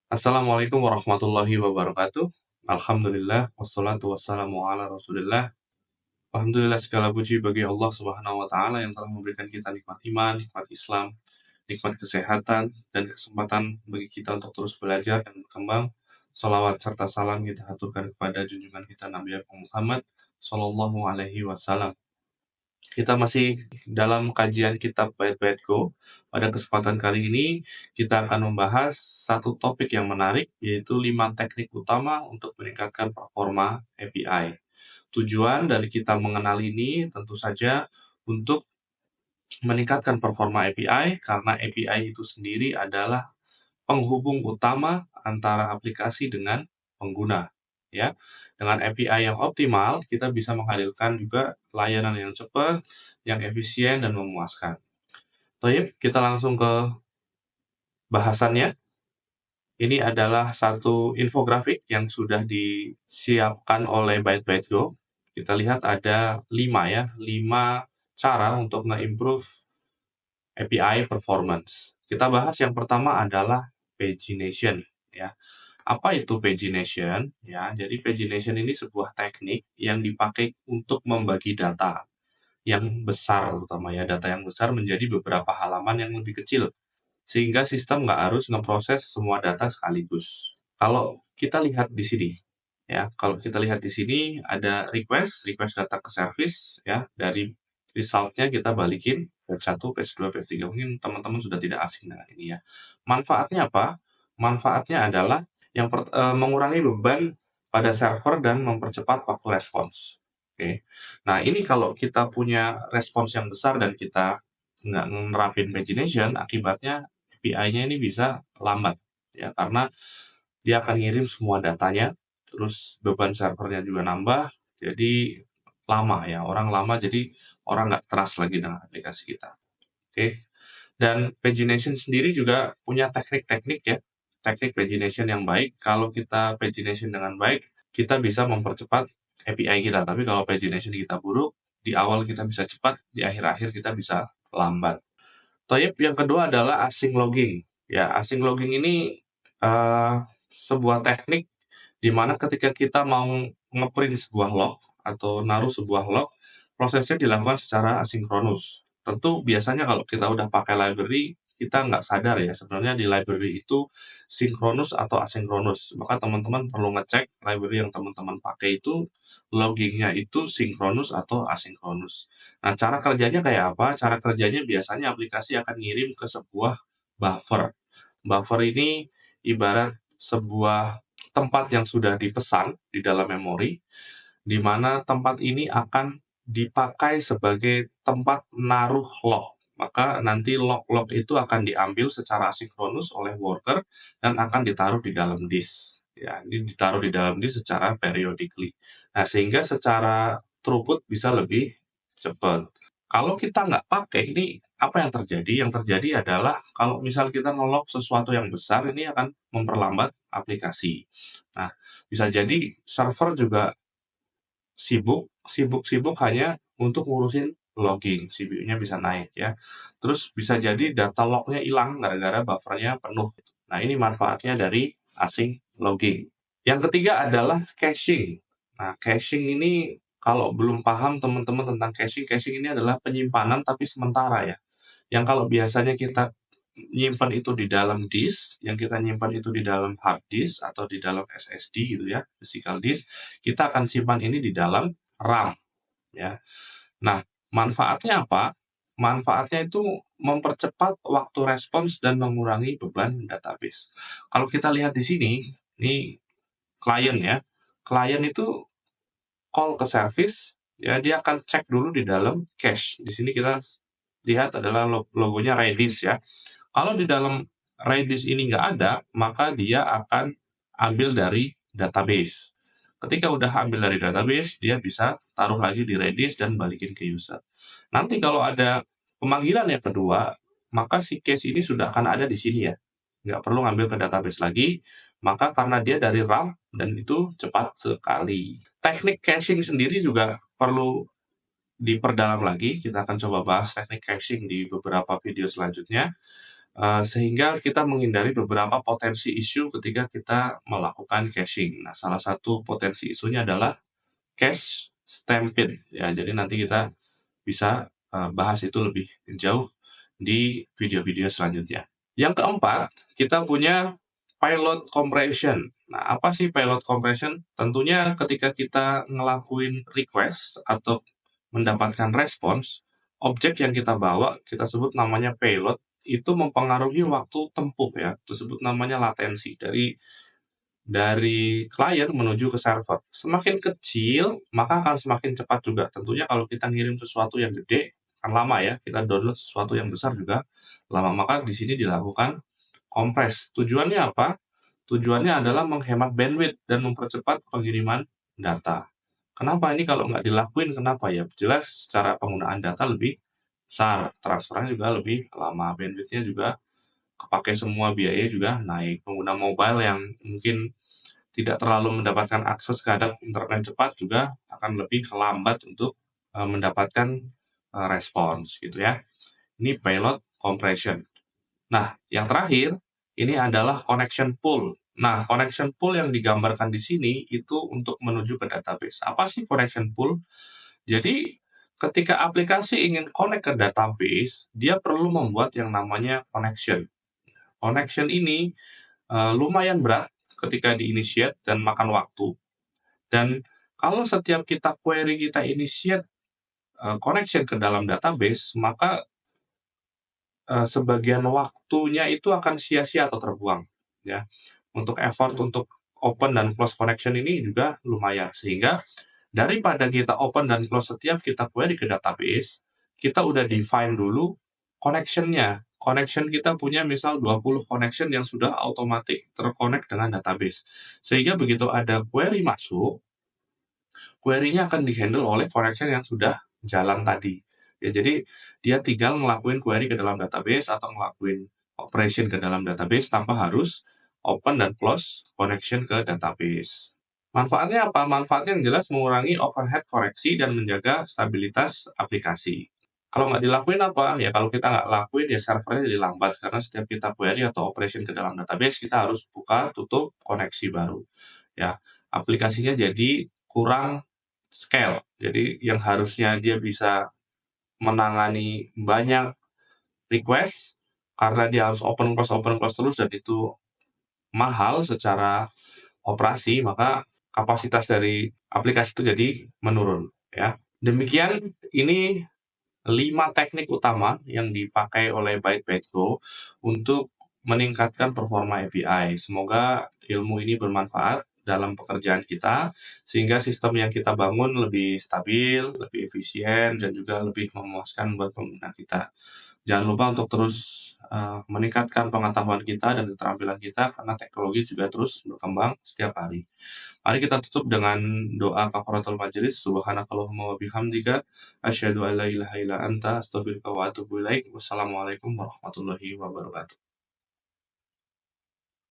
Assalamualaikum warahmatullahi wabarakatuh. Alhamdulillah, wassalatu wassalamu ala Rasulillah. Alhamdulillah segala puji bagi Allah Subhanahu wa taala yang telah memberikan kita nikmat iman, nikmat Islam, nikmat kesehatan dan kesempatan bagi kita untuk terus belajar dan berkembang. Salawat serta salam kita haturkan kepada junjungan kita Nabi Muhammad sallallahu alaihi wasallam. Kita masih dalam kajian kitab Bait-Bait Go. Pada kesempatan kali ini, kita akan membahas satu topik yang menarik, yaitu 5 teknik utama untuk meningkatkan performa API. Tujuan dari kita mengenal ini tentu saja untuk meningkatkan performa API, karena API itu sendiri adalah penghubung utama antara aplikasi dengan pengguna. Ya, dengan API yang optimal, kita bisa menghadirkan juga layanan yang cepat, yang efisien dan memuaskan. Baik, kita langsung ke bahasannya. Ini adalah satu infografik yang sudah disiapkan oleh Bait-Bait Go. Kita lihat ada 5 cara untuk nge-improve API performance. Kita bahas yang pertama adalah pagination, ya. Apa itu pagination? Ya, jadi pagination ini sebuah teknik yang dipakai untuk membagi data yang besar, terutama ya data yang besar menjadi beberapa halaman yang lebih kecil, sehingga sistem nggak harus ngeproses semua data sekaligus. Kalau kita lihat di sini, kalau kita lihat di sini ada request data ke service, ya, dari result-nya kita balikin page 1, page 2, page 3. Mungkin teman-teman sudah tidak asing dengan ini ya. Manfaatnya apa? Manfaatnya adalah mengurangi beban pada server dan mempercepat waktu respons. Oke. Nah, ini kalau kita punya respons yang besar dan kita nggak nerapin pagination, akibatnya API-nya ini bisa lambat, ya, karena dia akan ngirim semua datanya, terus beban servernya juga nambah, jadi lama ya, jadi orang nggak trust lagi dengan aplikasi kita. Oke. Dan pagination sendiri juga punya teknik-teknik ya, teknik pagination yang baik. Kalau kita pagination dengan baik, kita bisa mempercepat API kita. Tapi kalau pagination kita buruk, di awal kita bisa cepat, di akhir-akhir kita bisa lambat. Toyib yang kedua adalah async logging. Ya, async logging ini sebuah teknik di mana ketika kita mau ngeprint sebuah log atau naruh sebuah log, prosesnya dilakukan secara asinkronus. Tentu biasanya kalau kita udah pakai library, kita nggak sadar ya sebenarnya di library itu sinkronus atau asinkronus. Maka teman-teman perlu ngecek library yang teman-teman pakai itu loggingnya itu sinkronus atau asinkronus. Nah, cara kerjanya kayak apa? Cara kerjanya biasanya aplikasi akan ngirim ke sebuah buffer. Buffer ini ibarat sebuah tempat yang sudah dipesan di dalam memori, di mana tempat ini akan dipakai sebagai tempat naruh log. Maka nanti log-log itu akan diambil secara asinkronus oleh worker dan akan ditaruh di dalam disk. Ya, ini ditaruh di dalam disk secara periodically. Nah, sehingga secara throughput bisa lebih cepat. Kalau kita nggak pakai, ini apa yang terjadi? Yang terjadi adalah kalau misal kita nge-log sesuatu yang besar, ini akan memperlambat aplikasi. Nah, bisa jadi server juga sibuk hanya untuk ngurusin logging, CPU-nya bisa naik ya. Terus bisa jadi data log-nya hilang gara-gara buffernya penuh. Nah, ini manfaatnya dari async logging. Yang ketiga adalah caching. Nah, caching ini kalau belum paham teman-teman tentang caching ini adalah penyimpanan tapi sementara ya. Yang kalau biasanya kita nyimpan itu di dalam disk, yang kita nyimpan itu di dalam hard disk atau di dalam SSD gitu ya, physical disk, kita akan simpan ini di dalam RAM ya. Nah, manfaatnya apa? Manfaatnya itu mempercepat waktu respons dan mengurangi beban database. Kalau kita lihat di sini, ini klien ya. Klien itu call ke service, ya dia akan cek dulu di dalam cache. Di sini kita lihat adalah logonya Redis ya. Kalau di dalam Redis ini nggak ada, maka dia akan ambil dari database. Ketika udah ambil dari database, dia bisa taruh lagi di Redis dan balikin ke user. Nanti kalau ada pemanggilan yang kedua, maka si case ini sudah akan ada di sini ya. Nggak perlu ngambil ke database lagi, maka karena dia dari RAM dan itu cepat sekali. Teknik caching sendiri juga perlu diperdalam lagi. Kita akan coba bahas teknik caching di beberapa video selanjutnya. sehingga kita menghindari beberapa potensi isu ketika kita melakukan caching. Nah, salah satu potensi isunya adalah cache stampede ya. Jadi nanti kita bisa bahas itu lebih jauh di video-video selanjutnya. Yang keempat, kita punya payload compression. Nah, apa sih payload compression? Tentunya ketika kita ngelakuin request atau mendapatkan respons, objek yang kita bawa, kita sebut namanya payload, itu mempengaruhi waktu tempuh ya, tersebut namanya latensi dari klien menuju ke server. Semakin kecil, maka akan semakin cepat juga. Tentunya kalau kita ngirim sesuatu yang gede, akan lama ya. Kita download sesuatu yang besar juga lama. Maka di sini dilakukan kompres. Tujuannya apa? Tujuannya adalah menghemat bandwidth dan mempercepat pengiriman data. Kenapa ini kalau nggak dilakuin? Kenapa ya? Jelas secara penggunaan data lebih besar, transfernya juga lebih lama, bandwidth-nya juga kepake semua, biaya juga naik. Pengguna mobile yang mungkin tidak terlalu mendapatkan akses terhadap internet cepat juga akan lebih lambat untuk mendapatkan respons gitu ya. Ini payload compression. Nah, yang terakhir ini adalah connection pool. Nah, connection pool yang digambarkan di sini itu untuk menuju ke database. Apa sih connection pool? Jadi, ketika aplikasi ingin connect ke database, dia perlu membuat yang namanya connection. Connection ini lumayan berat ketika di-initiate dan makan waktu. Dan kalau setiap query kita initiate connection ke dalam database, maka sebagian waktunya itu akan sia-sia atau terbuang ya. Untuk effort untuk open dan close connection ini juga lumayan, sehingga daripada kita open dan close setiap kita query ke database, kita udah define dulu connection-nya. Connection kita punya misal 20 connection yang sudah otomatis terconnect dengan database. Sehingga begitu ada query masuk, query-nya akan di-handle oleh connection yang sudah jalan tadi. Ya, jadi dia tinggal ngelakuin query ke dalam database atau ngelakuin operation ke dalam database tanpa harus open dan close connection ke database. Manfaatnya apa? Manfaatnya yang jelas mengurangi overhead koreksi dan menjaga stabilitas aplikasi. Kalau nggak dilakuin apa? Ya kalau kita nggak lakuin ya servernya jadi lambat karena setiap kita query atau operation ke dalam database kita harus buka tutup koneksi baru. Ya, aplikasinya jadi kurang scale. Jadi yang harusnya dia bisa menangani banyak request karena dia harus open close terus dan itu mahal secara operasi, maka kapasitas dari aplikasi itu jadi menurun ya. Demikian ini 5 teknik utama yang dipakai oleh Byte.go untuk meningkatkan performa API. Semoga ilmu ini bermanfaat dalam pekerjaan kita, sehingga sistem yang kita bangun lebih stabil, lebih efisien, dan juga lebih memuaskan buat pengguna kita. Jangan lupa untuk terus meningkatkan pengetahuan kita dan keterampilan kita, karena teknologi juga terus berkembang setiap hari. Mari kita tutup dengan doa kafaratul majelis. Subhanakallahumma wa bihamdika asyhadu an la ilaha illa anta astaghfiruka wa atubu ilaik. Wassalamualaikum warahmatullahi wabarakatuh.